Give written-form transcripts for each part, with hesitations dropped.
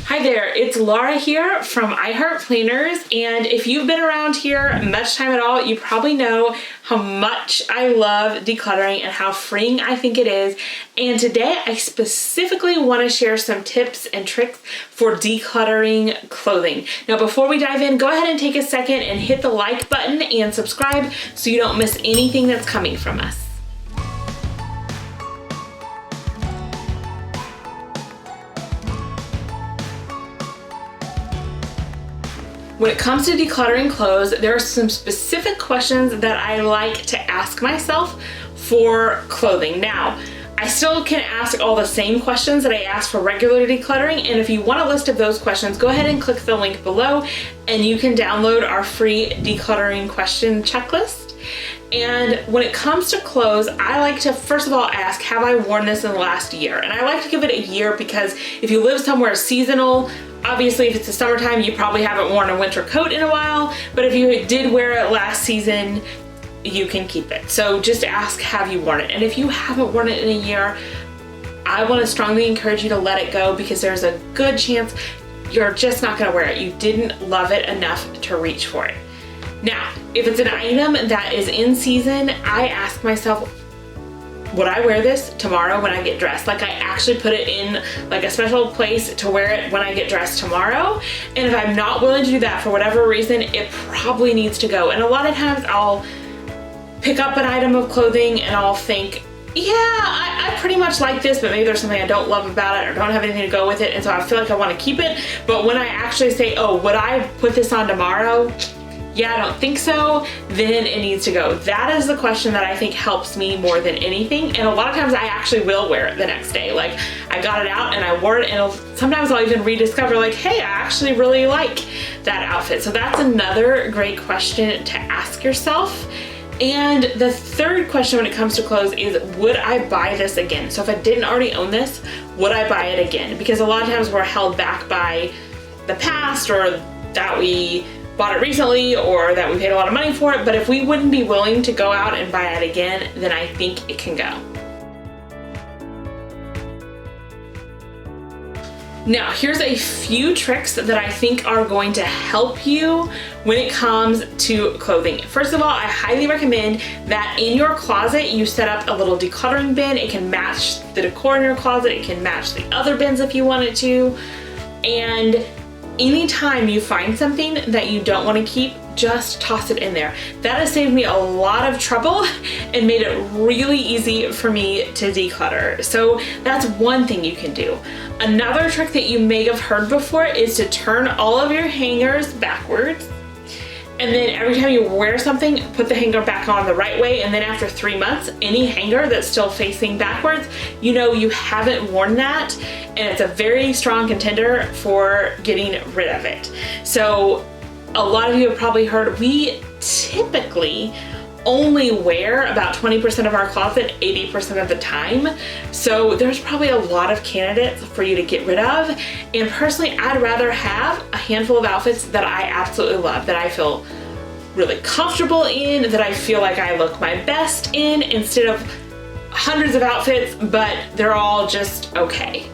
Hi there, it's Laura here from I Heart Planners, and if you've been around here much time at all, you probably know how much I love decluttering and how freeing I think it is. And today I specifically want to share some tips and tricks for decluttering clothing. Now before we dive in, go ahead and take a second and hit the like button and subscribe so you don't miss anything that's coming from us. When it comes to decluttering clothes, there are some specific questions that I like to ask myself for clothing. Now, I still can ask all the same questions that I ask for regular decluttering, and if you want a list of those questions, go ahead and click the link below and you can download our free decluttering question checklist. And when it comes to clothes, I like to first of all ask, have I worn this in the last year? And I like to give it a year because if you live somewhere seasonal, obviously, if it's the summertime, you probably haven't worn a winter coat in a while, but if you did wear it last season, you can keep it. So just ask, have you worn it? And if you haven't worn it in a year, I want to strongly encourage you to let it go because there's a good chance you're just not going to wear it. You didn't love it enough to reach for it. Now, if it's an item that is in season, I ask myself, would I wear this tomorrow when I get dressed? Like I actually put it in like a special place to wear it when I get dressed tomorrow. And if I'm not willing to do that for whatever reason, it probably needs to go. And a lot of times I'll pick up an item of clothing and I'll think, yeah, I pretty much like this, but maybe there's something I don't love about it or don't have anything to go with it. And so I feel like I want to keep it. But when I actually say, oh, would I put this on tomorrow? Yeah, I don't think so, then it needs to go. That is the question that I think helps me more than anything. And a lot of times I actually will wear it the next day. Like I got it out and I wore it, and sometimes I'll even rediscover like, hey, I actually really like that outfit. So that's another great question to ask yourself. And the third question when it comes to clothes is, would I buy this again? So if I didn't already own this, would I buy it again? Because a lot of times we're held back by the past or that we bought it recently or that we paid a lot of money for it, but if we wouldn't be willing to go out and buy it again, then I think it can go. Now, here's a few tricks that I think are going to help you when it comes to clothing. First of all, I highly recommend that in your closet, you set up a little decluttering bin. It can match the decor in your closet. It can match the other bins if you want it to. And anytime you find something that you don't want to keep, just toss it in there. That has saved me a lot of trouble and made it really easy for me to declutter. So that's one thing you can do. Another trick that you may have heard before is to turn all of your hangers backwards. And then every time you wear something, put the hanger back on the right way. And then after 3 months, any hanger that's still facing backwards, you know you haven't worn that. And it's a very strong contender for getting rid of it. So a lot of you have probably heard we typically only wear about 20% of our closet 80% of the time. So there's probably a lot of candidates for you to get rid of. And personally, I'd rather have a handful of outfits that I absolutely love, that I feel really comfortable in, that I feel like I look my best in, instead of hundreds of outfits, but they're all just okay.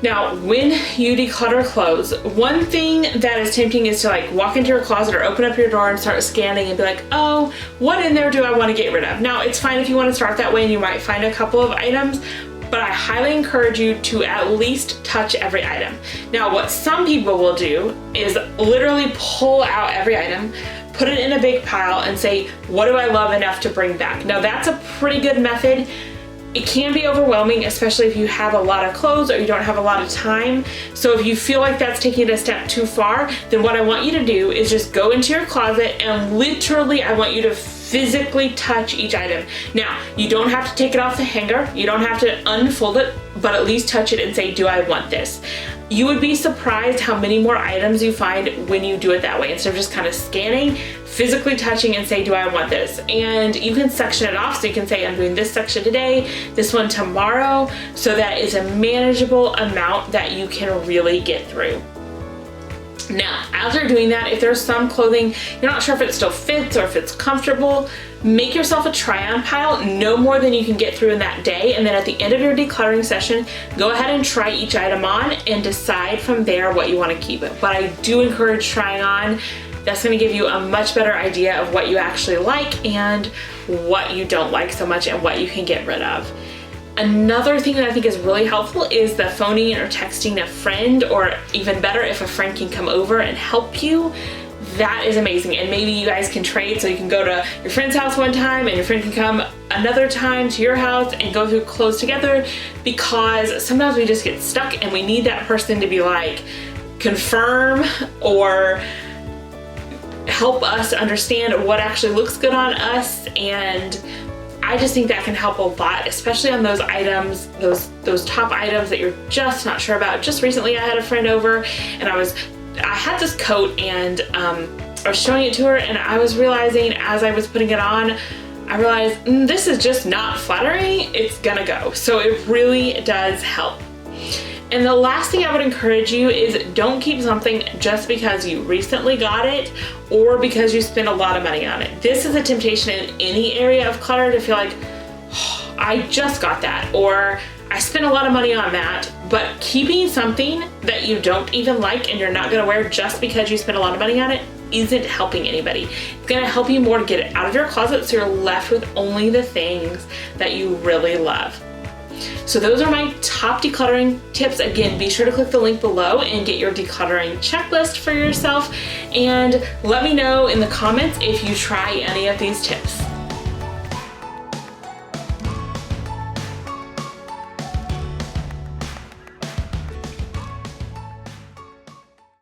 Now, when you declutter clothes, one thing that is tempting is to like walk into your closet or open up your drawer and start scanning and be like, oh, what in there do I want to get rid of? Now, it's fine if you want to start that way and you might find a couple of items, but I highly encourage you to at least touch every item. Now, what some people will do is literally pull out every item, put it in a big pile and say, what do I love enough to bring back? Now, that's a pretty good method. It can be overwhelming, especially if you have a lot of clothes or you don't have a lot of time. So if you feel like that's taking it a step too far, then what I want you to do is just go into your closet and literally I want you to physically touch each item. Now, you don't have to take it off the hanger. You don't have to unfold it, but at least touch it and say, do I want this? You would be surprised how many more items you find when you do it that way. Instead of just kind of scanning, physically touching and say, do I want this? And you can section it off. So you can say, I'm doing this section today, this one tomorrow. So that is a manageable amount that you can really get through. Now, as you're doing that, if there's some clothing you're not sure if it still fits or if it's comfortable, make yourself a try-on pile, no more than you can get through in that day, and then at the end of your decluttering session, go ahead and try each item on and decide from there what you want to keep. But I do encourage trying on. That's going to give you a much better idea of what you actually like and what you don't like so much and what you can get rid of. Another thing that I think is really helpful is the phoning or texting a friend, or even better, if a friend can come over and help you. That is amazing, and maybe you guys can trade, so you can go to your friend's house one time and your friend can come another time to your house and go through clothes together, because sometimes we just get stuck and we need that person to be like, confirm or help us understand what actually looks good on us. And I just think that can help a lot, especially on those items, those top items that you're just not sure about. Just recently I had a friend over and I had this coat, and I was showing it to her, and I was realizing as I was putting it on, I realized this is just not flattering, it's gonna go. So it really does help. And the last thing I would encourage you is don't keep something just because you recently got it or because you spent a lot of money on it. This is a temptation in any area of clutter to feel like, oh, I just got that, or I spent a lot of money on that. But keeping something that you don't even like and you're not gonna wear just because you spent a lot of money on it isn't helping anybody. It's gonna help you more to get it out of your closet so you're left with only the things that you really love. So those are my top decluttering tips. Again, be sure to click the link below and get your decluttering checklist for yourself, and let me know in the comments if you try any of these tips.